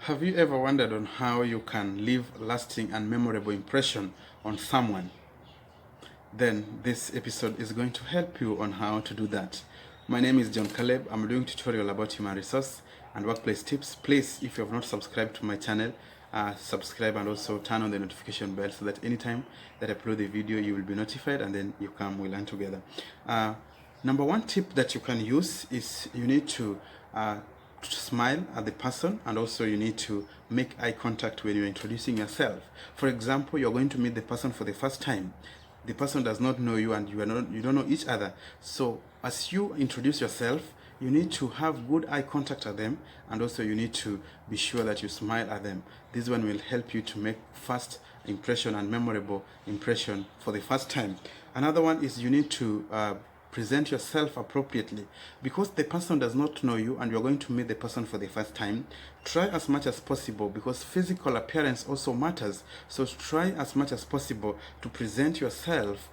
Have you ever wondered on how you can leave a lasting and memorable impression on someone? Then this episode is going to help you on how to do that. My name is John Caleb. I'm doing tutorial about human resource and workplace tips. Please, if you have not subscribed to my channel, subscribe and also turn on the notification bell so that anytime that I upload the video, you will be notified and then we learn together. Number one tip that you can use is you need to smile at the person, and also you need to make eye contact when you're introducing yourself. For example, you're going to meet the person for the first time. The person does not know you and you don't know each other. So as you introduce yourself, you need to have good eye contact at them, and also you need to be sure that you smile at them. This one will help you to make fast impression and memorable impression for the first time. Another one is you need to present yourself appropriately. Because the person does not know you and you're going to meet the person for the first time, try as much as possible, because physical appearance also matters. So try as much as possible to present yourself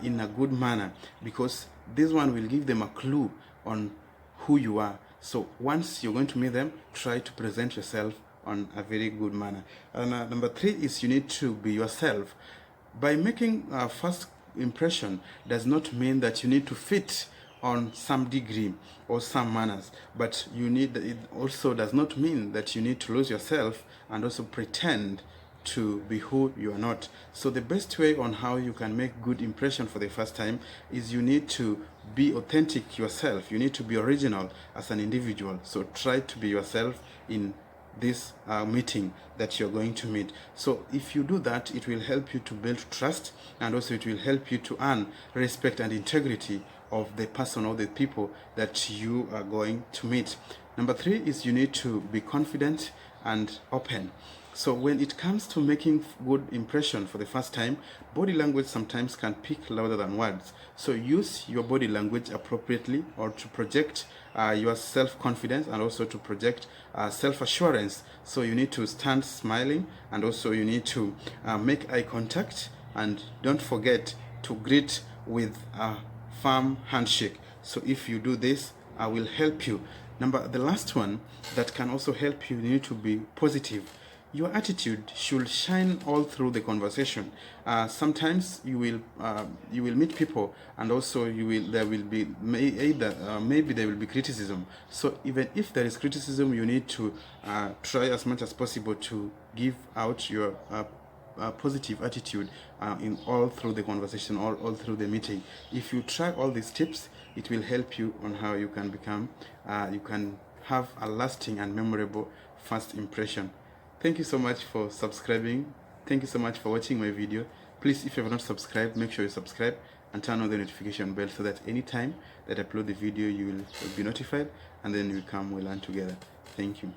in a good manner, because this one will give them a clue on who you are. So once you're going to meet them, try to present yourself on a very good manner. And number three is you need to be yourself. By making first impression does not mean that you need to fit on some degree or some manners, but it also does not mean that you need to lose yourself and also pretend to be who you are not. So the best way on how you can make good impression for the first time is you need to be authentic yourself. You need to be original as an individual. So try to be yourself in this meeting that you're going to meet. So if you do that, it will help you to build trust, and also it will help you to earn respect and integrity of the person or the people that you are going to meet. Number three is you need to be confident and open. So when it comes to making good impression for the first time, body language sometimes can speak louder than words. So use your body language appropriately, or to project your self-confidence, and also to project self-assurance. So you need to stand smiling, and also you need to make eye contact, and don't forget to greet with a firm handshake. So if you do this, I will help you. The last one that can also help you need to be positive. Your attitude should shine all through the conversation. Sometimes you will meet people, and also there will be maybe there will be criticism. So even if there is criticism, you need to try as much as possible to give out your positive attitude in all through the conversation, all through the meeting. If you try all these tips, it will help you on how you can you can have a lasting and memorable first impression. Thank you so much for subscribing. Thank you so much for watching my video. Please, if you have not subscribed, make sure you subscribe and turn on the notification bell so that anytime that I upload the video, you will be notified, and then we learn together. Thank you.